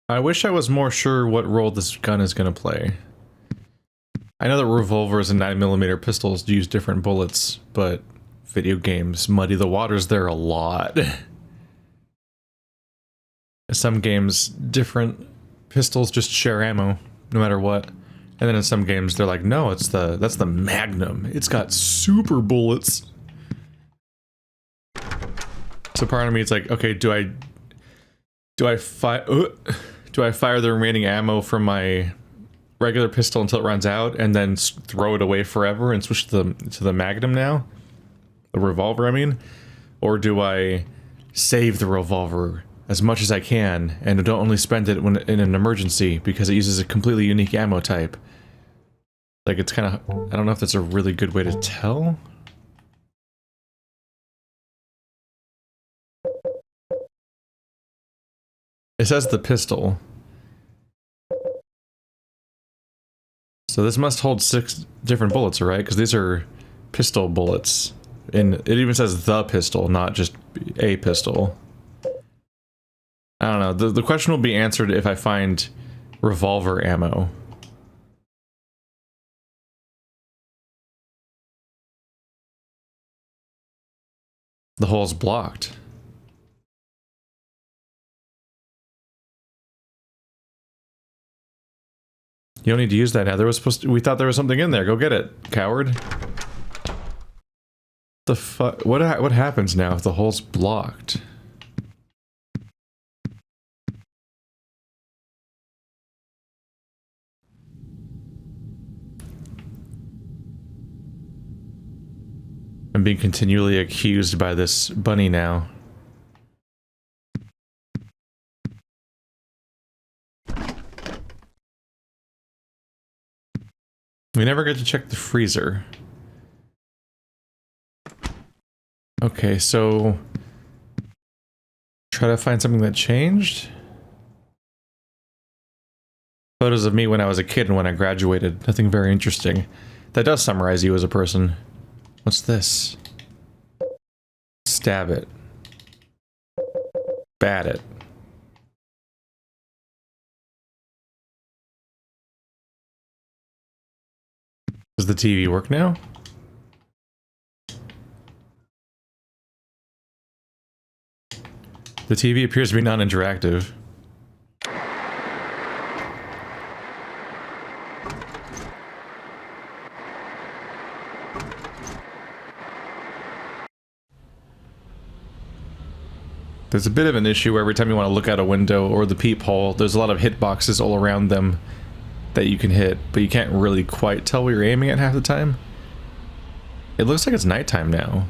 I wish I was more sure what role this gun is going to play. I know that revolvers and 9mm pistols use different bullets, but video games muddy the waters there a lot. In some games, different pistols just share ammo, no matter what. And then in some games, they're like, no, that's the Magnum. It's got super bullets. So part of me, it's like, okay, do I fire the remaining ammo from my regular pistol until it runs out, and then throw it away forever and switch to the Magnum now? The revolver, I mean? Or do I save the revolver as much as I can, and don't only spend it when in an emergency, because it uses a completely unique ammo type? Like, it's kind of... I don't know if that's a really good way to tell. It says the pistol. So this must hold 6 different bullets, right? Because these are pistol bullets. And it even says the pistol, not just a pistol. I don't know. The question will be answered if I find revolver ammo. The hole's blocked. You don't need to use that now. There was supposed to, we thought there was something in there. Go get it, coward. The fuck? What happens now if the hole's blocked? I'm being continually accused by this bunny now. We never get to check the freezer. Okay, so... try to find something that changed? Photos of me when I was a kid and when I graduated. Nothing very interesting. That does summarize you as a person. What's this? Stab it. Bat it. Does the TV work now? The TV appears to be non-interactive. There's a bit of an issue where every time you want to look out a window or the peephole, there's a lot of hitboxes all around them that you can hit, but you can't really quite tell where you're aiming at half the time. It looks like it's nighttime now.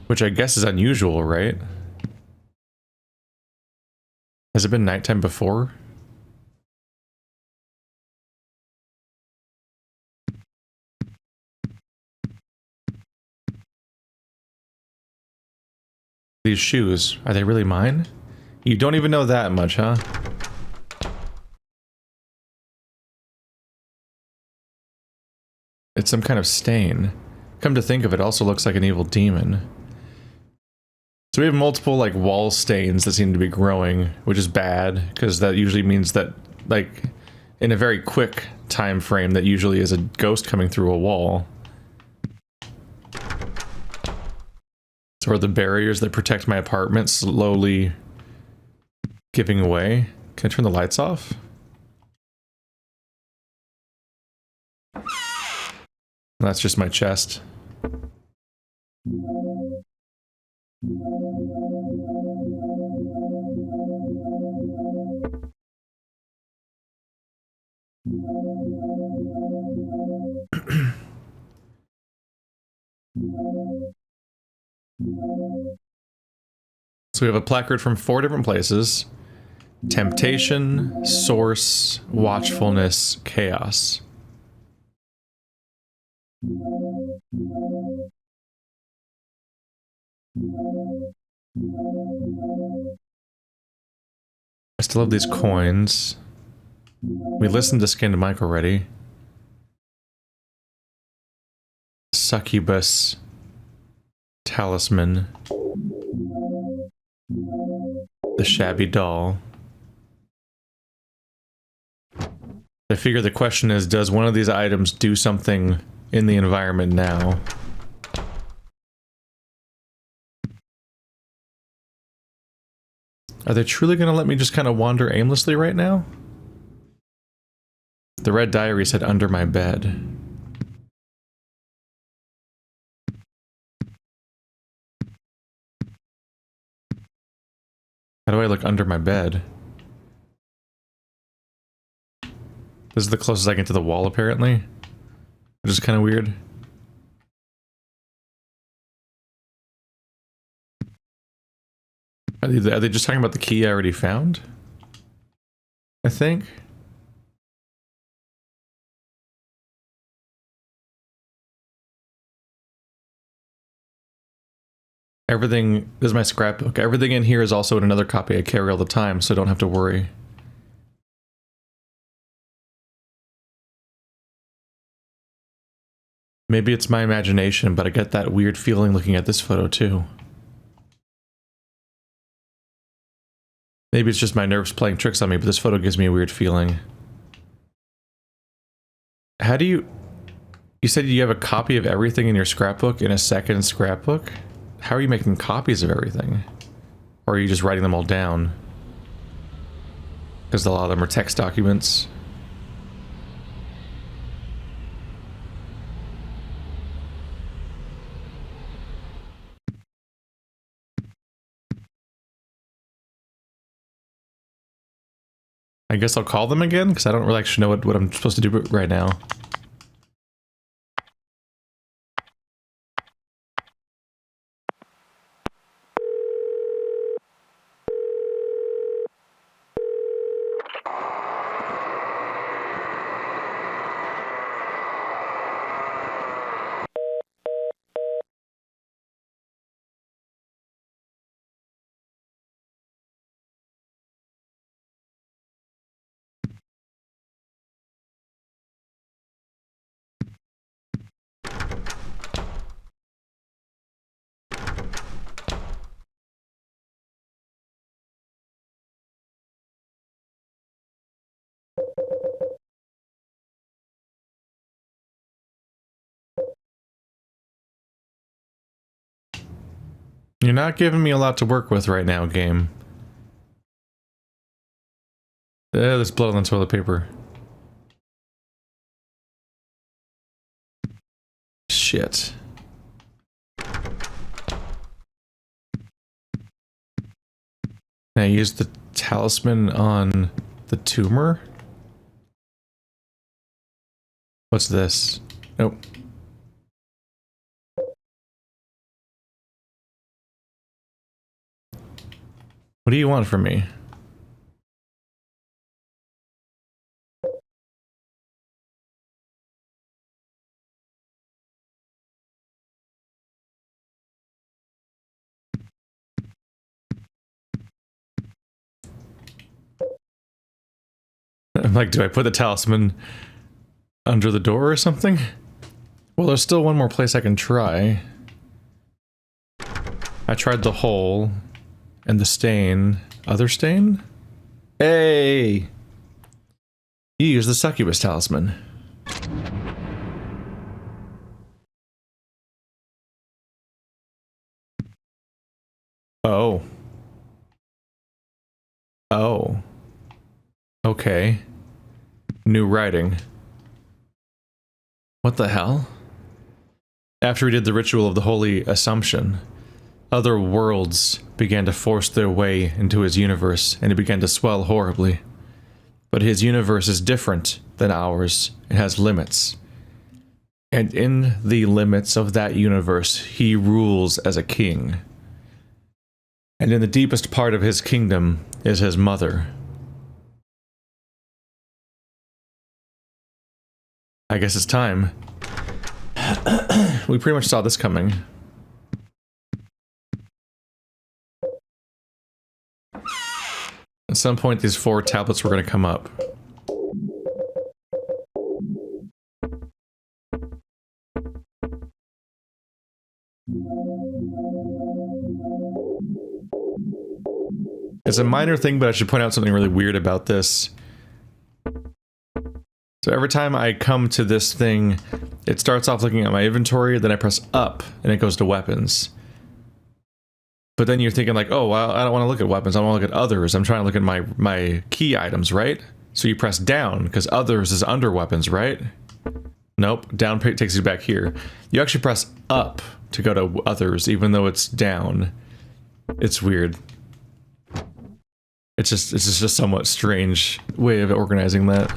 Which I guess is unusual, right? Has it been nighttime before? These shoes, are they really mine? You don't even know that much, huh? It's some kind of stain. Come to think of it, it also looks like an evil demon. So we have multiple, like, wall stains that seem to be growing, which is bad, because that usually means that, like, in a very quick time frame, that usually is a ghost coming through a wall. So are the barriers that protect my apartment slowly giving away? Can I turn the lights off? That's just my chest. So we have a placard from 4 different places. Temptation, source, watchfulness, chaos. I still have these coins. We listened to Skinned Mike already. Succubus. Talisman. The shabby doll. I figure the question is, does one of these items do something in the environment now? Are they truly going to let me just kind of wander aimlessly right now? The red diary said under my bed. How do I look under my bed? This is the closest I get to the wall, apparently. Which is kind of weird. Are they just talking about the key I already found? I think. Everything, this is my scrapbook. Everything in here is also in another copy I carry all the time, so I don't have to worry. Maybe it's my imagination, but I get that weird feeling looking at this photo too. Maybe it's just my nerves playing tricks on me, but this photo gives me a weird feeling. How do you... You said you have a copy of everything in your scrapbook in a second scrapbook? How are you making copies of everything? Or are you just writing them all down? Because a lot of them are text documents. I guess I'll call them again, because I don't really actually know what I'm supposed to do right now. You're not giving me a lot to work with right now, game. There's blood on the toilet paper. Shit. Can I use the talisman on the tumor? What's this? Nope. What do you want from me? I'm like, do I put the talisman under the door or something? Well, there's still one more place I can try. I tried the hole and the stain. Other stain? Hey! You use the succubus talisman. Oh. Oh. Okay. New writing. What the hell? After we did the ritual of the Holy Assumption, other worlds began to force their way into his universe, and it began to swell horribly. But his universe is different than ours. It has limits. And in the limits of that universe, he rules as a king. And in the deepest part of his kingdom is his mother. I guess it's time. We pretty much saw this coming. At some point, these 4 tablets were going to come up. It's a minor thing, but I should point out something really weird about this. So every time I come to this thing, it starts off looking at my inventory, then I press up, and it goes to weapons. But then you're thinking like, oh, well, I don't want to look at weapons, I want to look at others. I'm trying to look at my key items, right? So you press down, because others is under weapons, right? Nope, down takes you back here. You actually press up to go to others, even though it's down. It's weird. It's just a somewhat strange way of organizing that.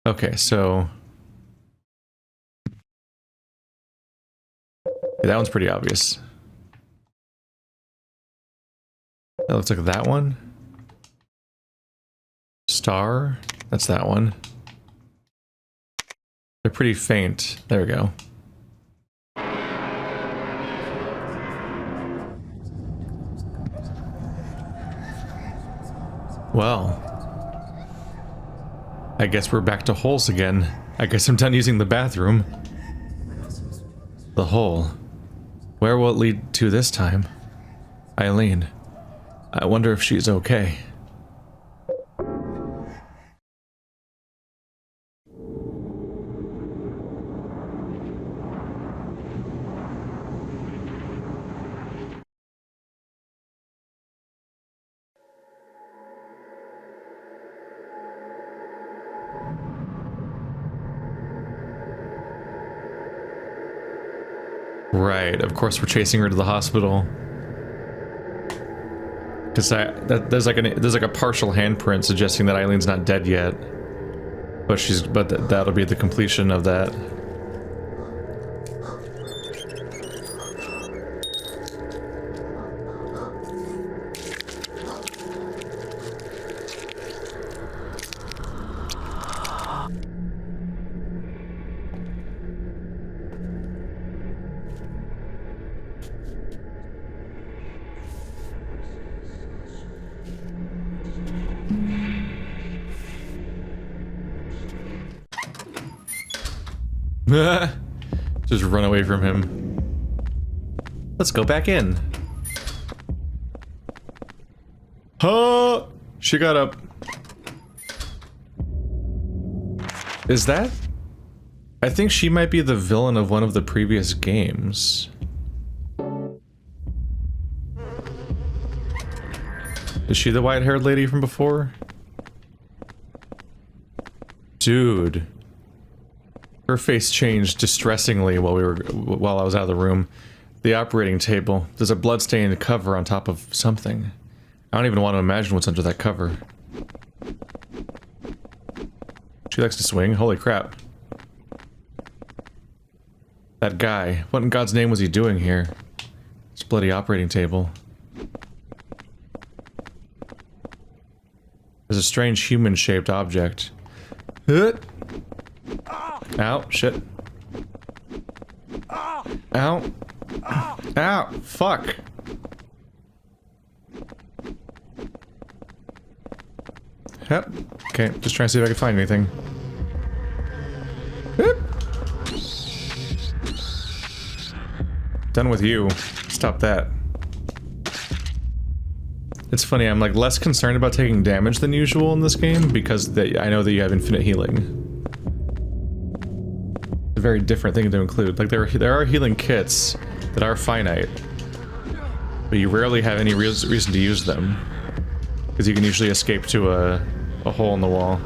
Okay, so... yeah, that one's pretty obvious. That looks like that one. Star, that's that one. They're pretty faint. There we go. Well, I guess we're back to holes again. I guess I'm done using the bathroom. The hole. Where will it lead to this time? Eileen. I wonder if she's okay. Right, of course we're chasing her to the hospital. Because there's like a partial handprint suggesting that Eileen's not dead yet. But that'll be the completion of that. Just run away from him. Let's go back in. Huh? She got up. Is that? I think she might be the villain of one of the previous games. Is she the white-haired lady from before? Dude. Her face changed distressingly while I was out of the room. The operating table. There's a bloodstained cover on top of something. I don't even want to imagine what's under that cover. She likes to swing. Holy crap. That guy. What in God's name was he doing here? This bloody operating table. There's a strange human-shaped object. Ow, shit. Ow. Ow, fuck. Yep. Okay, just trying to see if I can find anything. Done with you. Stop that. It's funny, I'm like less concerned about taking damage than usual in this game because I know that you have infinite healing. A very different thing to include. Like there are healing kits that are finite, but you rarely have any reason to use them because you can usually escape to a hole in the wall.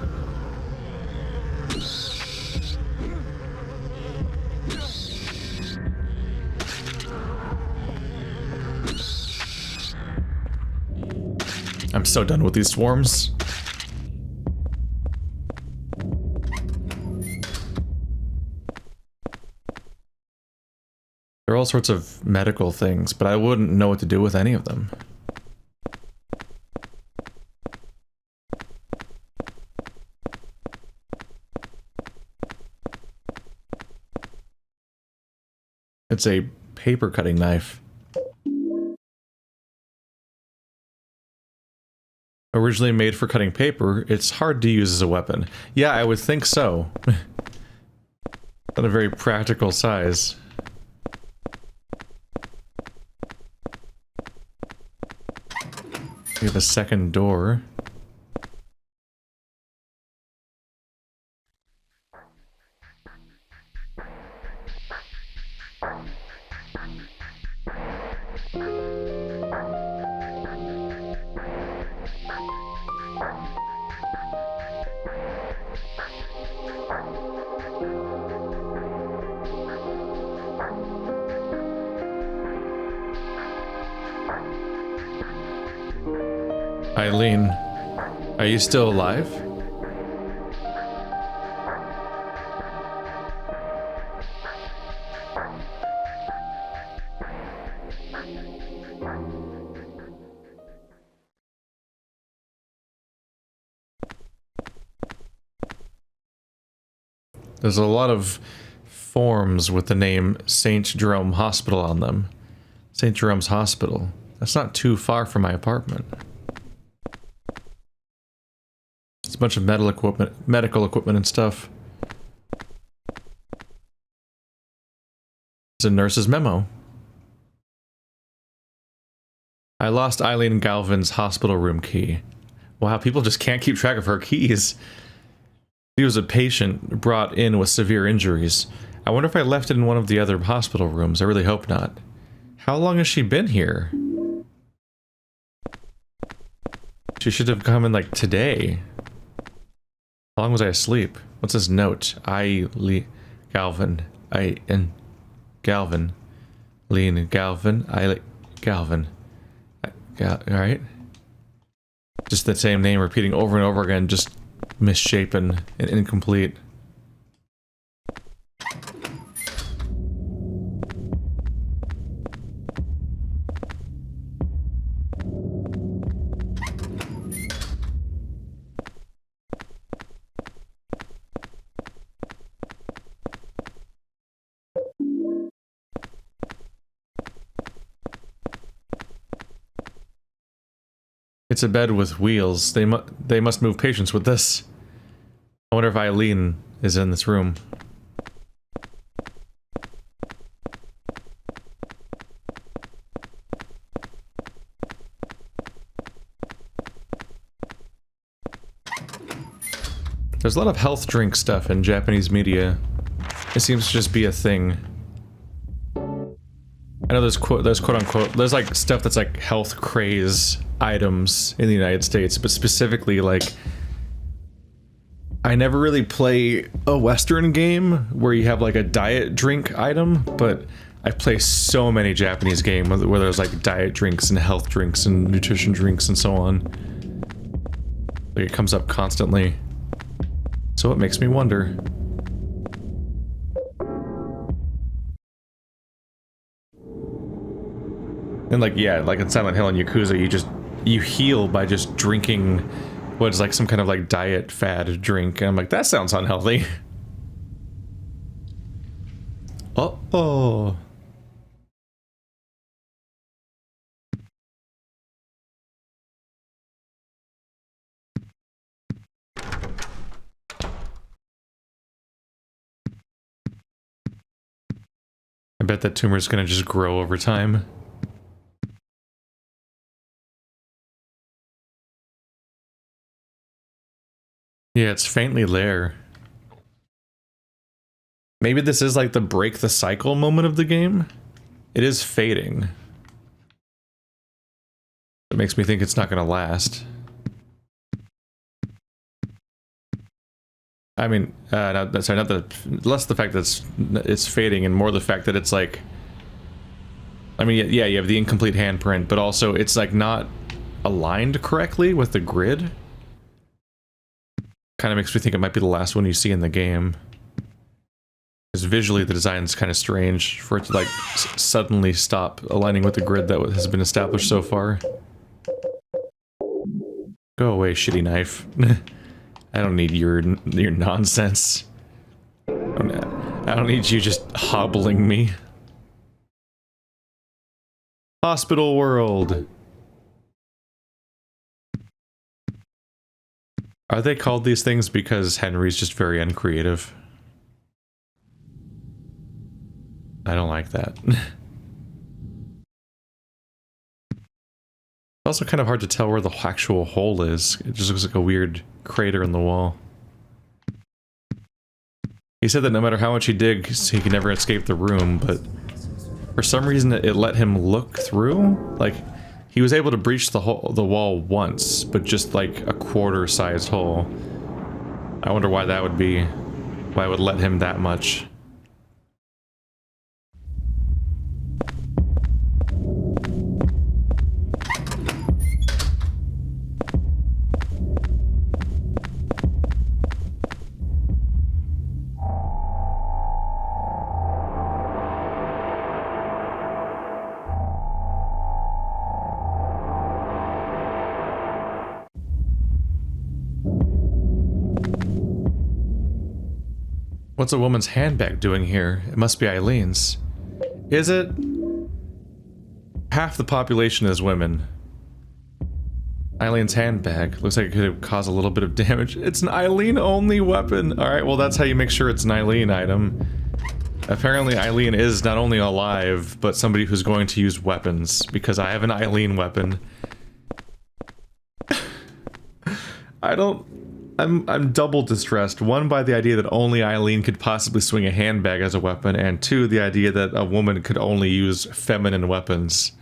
I'm so done with these swarms. There are all sorts of medical things, but I wouldn't know what to do with any of them. It's a paper cutting knife. Originally made for cutting paper, it's hard to use as a weapon. Yeah, I would think so. Not a very practical size. We have a second door. Eileen, are you still alive? There's a lot of forms with the name St. Jerome Hospital on them. St. Jerome's Hospital. That's not too far from my apartment. It's a bunch of medical equipment and stuff. It's a nurse's memo. I lost Eileen Galvin's hospital room key. Wow, people just can't keep track of her keys. She was a patient brought in with severe injuries. I wonder if I left it in one of the other hospital rooms. I really hope not. How long has she been here? She should have come in like today. How long was I asleep? What's this note? Galvin. Galvin. Lean Galvin. Galvin. Alright. Just the same name repeating over and over again, just misshapen and incomplete. It's a bed with wheels. They must move patients with this. I wonder if Eileen is in this room. There's a lot of health drink stuff in Japanese media. It seems to just be a thing. I know there's quote unquote, there's like stuff that's like health craze items in the United States, but specifically like, I never really play a Western game where you have like a diet drink item, but I play so many Japanese games where there's like diet drinks and health drinks and nutrition drinks and so on. Like it comes up constantly. So it makes me wonder. And like, yeah, like in Silent Hill and Yakuza, you heal by just drinking what is like some kind of like diet fad drink. And I'm like, that sounds unhealthy. Uh-oh. I bet that tumor is gonna just grow over time. Yeah, it's faintly there. Maybe this is like the break the cycle moment of the game. It is fading. It makes me think it's not gonna last. I mean, not less the fact that it's fading and more the fact that it's like, I mean, yeah, you have the incomplete handprint, but also it's like not aligned correctly with the grid. Kind of makes me think it might be the last one you see in the game. Because visually the design's kind of strange for it to like suddenly stop aligning with the grid that has been established so far. Go away, shitty knife. I don't need your nonsense. I don't need you just hobbling me. Hospital world. Are they called these things because Henry's just very uncreative? I don't like that. Also kind of hard to tell where the actual hole is. It just looks like a weird crater in the wall. He said that no matter how much he digs, he can never escape the room, but for some reason it let him look through. Like, he was able to breach the wall once, but just like a quarter-sized hole. I wonder why that would be. Why it would let him that much. What's a woman's handbag doing here? It must be Eileen's. Is it? Half the population is women. Eileen's handbag. Looks like it could cause a little bit of damage. It's an Eileen-only weapon! Alright, well that's how you make sure it's an Eileen item. Apparently Eileen is not only alive, but somebody who's going to use weapons, because I have an Eileen weapon. I'm double distressed. One, by the idea that only Eileen could possibly swing a handbag as a weapon, and two, the idea that a woman could only use feminine weapons.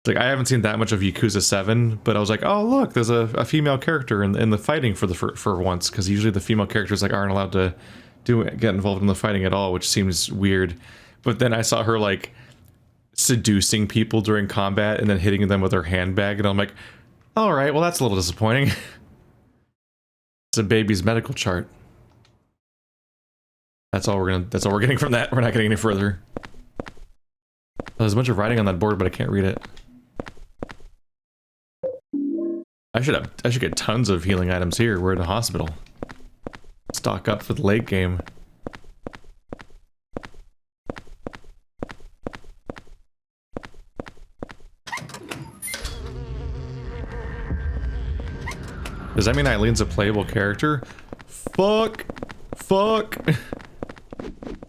Like, I haven't seen that much of Yakuza 7, but I was like, oh look, there's a female character in the fighting for once, because usually the female characters like aren't allowed to get involved in the fighting at all, which seems weird. But then I saw her like seducing people during combat and then hitting them with her handbag, and I'm like, all right, well that's a little disappointing. It's a baby's medical chart. That's all we're getting from that. We're not getting any further. There's a bunch of writing on that board, but I can't read it. I should get tons of healing items here. We're in a hospital. Stock up for the late game. Does that mean Eileen's a playable character? Fuck! Fuck!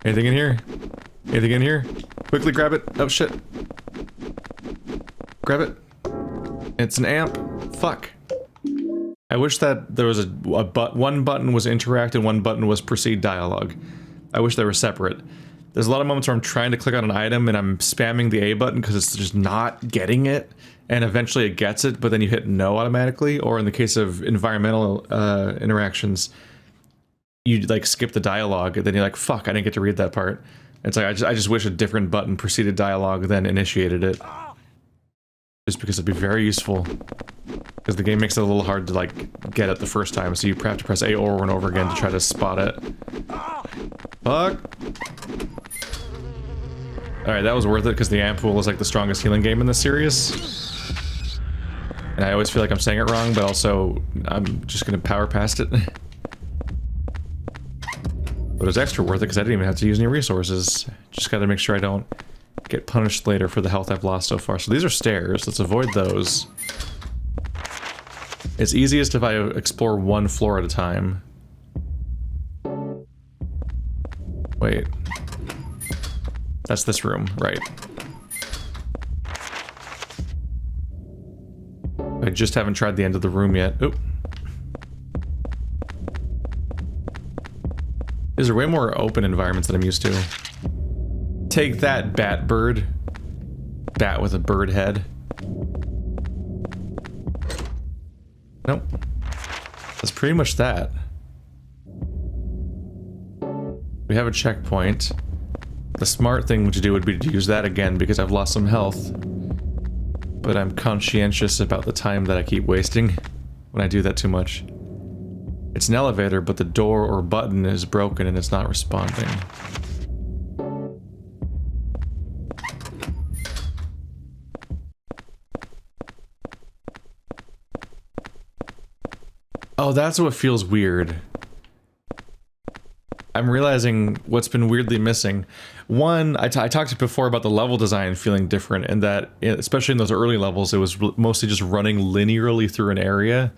Anything in here? Anything in here? Quickly grab it! Oh shit! Grab it! It's an amp! Fuck! I wish that there was one button was interact and one button was proceed dialogue. I wish they were separate. There's a lot of moments where I'm trying to click on an item and I'm spamming the A button because it's just not getting it. And eventually it gets it, but then you hit no automatically, or in the case of environmental interactions, you like skip the dialogue, and then you're like, fuck, I didn't get to read that part. It's like, I just wish a different button preceded dialogue then initiated it. Just because it'd be very useful. Because the game makes it a little hard to like, get it the first time, so you have to press A over and over again to try to spot it. Fuck! Alright, that was worth it, because the amp pool is like the strongest healing game in the series. And I always feel like I'm saying it wrong, but also, I'm just gonna power past it. But it was extra worth it because I didn't even have to use any resources. Just gotta make sure I don't get punished later for the health I've lost so far. So these are stairs, let's avoid those. It's easiest if I explore one floor at a time. Wait. That's this room, right. I just haven't tried the end of the room yet. Oop. These are way more open environments than I'm used to. Take that, bat bird. Bat with a bird head. Nope. That's pretty much that. We have a checkpoint. The smart thing to do would be to use that again because I've lost some health. But I'm conscientious about the time that I keep wasting when I do that too much. It's an elevator, but the door or button is broken and it's not responding. Oh, that's what feels weird. I'm realizing what's been weirdly missing. One, I talked before about the level design feeling different, and that, especially in those early levels, it was mostly just running linearly through an area,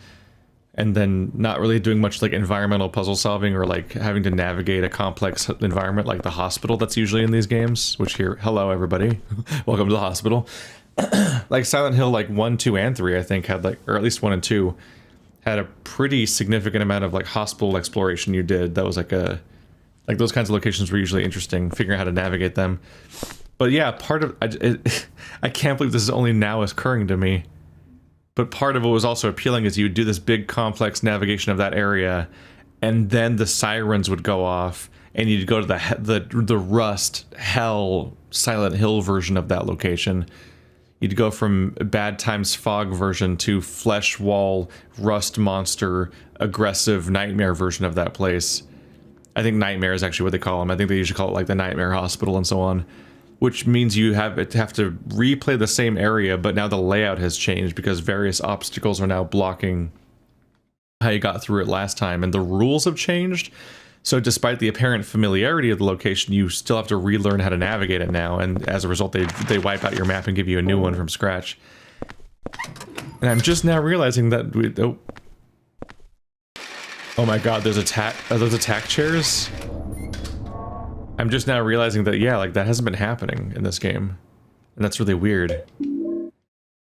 and then not really doing much like environmental puzzle solving or like having to navigate a complex environment like the hospital that's usually in these games, which here, hello everybody, welcome to the hospital. like Silent Hill, like 1, 2, and 3, I think had like, or at least 1 and 2 had a pretty significant amount of like hospital exploration you did. That was like like those kinds of locations were usually interesting, figuring out how to navigate them. But yeah, part of I can't believe this is only now occurring to me. But part of what was also appealing is you would do this big complex navigation of that area, and then the sirens would go off, and you'd go to the Rust Hell Silent Hill version of that location. You'd go from Bad Times Fog version to Flesh Wall, Rust Monster, aggressive Nightmare version of that place. I think Nightmare is actually what they call them. I think they usually call it like the Nightmare Hospital and so on. Which means you have to replay the same area, but now the layout has changed because various obstacles are now blocking how you got through it last time, and the rules have changed. So despite the apparent familiarity of the location, you still have to relearn how to navigate it now, and as a result, they wipe out your map and give you a new one from scratch. And I'm just now realizing that oh my god, are those attack chairs? I'm just now realizing that, yeah, like that hasn't been happening in this game. And that's really weird.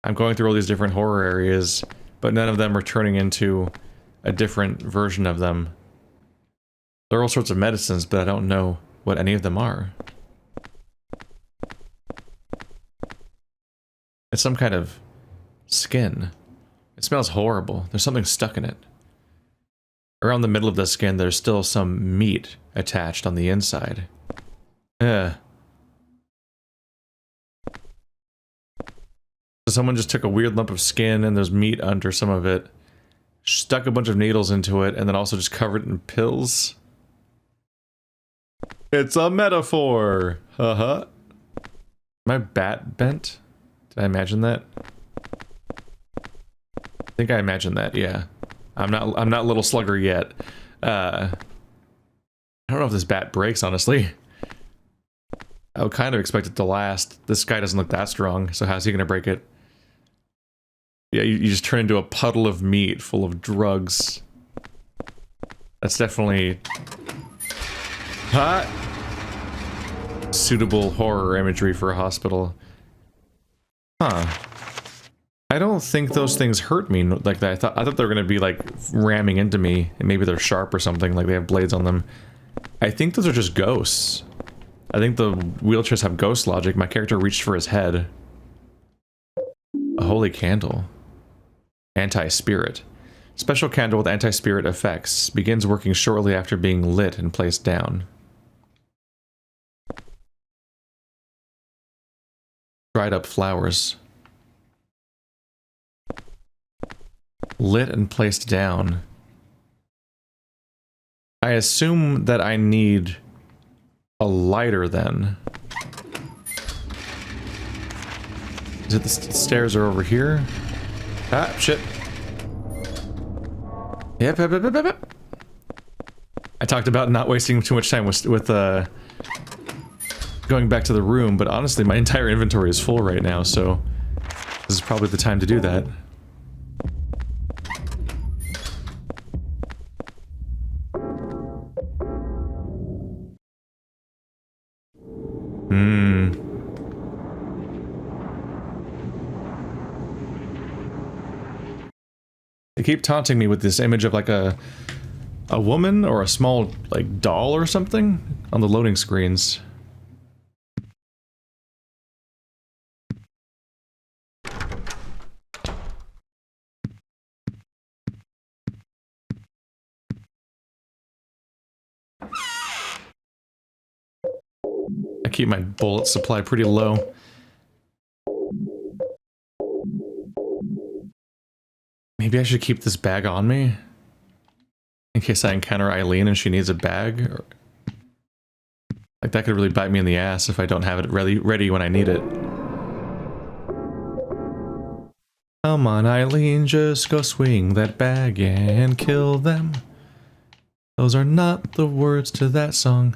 I'm going through all these different horror areas, but none of them are turning into a different version of them. There are all sorts of medicines, but I don't know what any of them are. It's some kind of skin. It smells horrible. There's something stuck in it. Around the middle of the skin, there's still some meat attached on the inside. So someone just took a weird lump of skin and there's meat under some of it, stuck a bunch of needles into it, and then also just covered it in pills. It's a metaphor! Haha. My bat bent? Did I imagine that? I think I imagined that, yeah. I'm not Little Slugger yet. I don't know if this bat breaks, honestly. I would kind of expect it to last. This guy doesn't look that strong, so how's he gonna break it? Yeah, you just turn into a puddle of meat full of drugs. That's definitely hot. Suitable horror imagery for a hospital. Huh. I don't think those things hurt me like that. I thought they were gonna be like ramming into me, and maybe they're sharp or something, like they have blades on them. I think those are just ghosts. I think the wheelchairs have ghost logic. My character reached for his head. A holy candle. Anti-spirit. Special candle with anti-spirit effects. Begins working shortly after being lit and placed down. Dried up flowers. Lit and placed down. I assume that I need a lighter then. Is it the stairs are over here? Ah, shit. Yep. I talked about not wasting too much time with going back to the room, but honestly my entire inventory is full right now, so this is probably the time to do that. They keep taunting me with this image of like a woman or a small like doll or something on the loading screens. I keep my bullet supply pretty low. Maybe I should keep this bag on me? In case I encounter Eileen and she needs a bag? Or... like, that could really bite me in the ass if I don't have it ready when I need it. Come on, Eileen, just go swing that bag and kill them. Those are not the words to that song.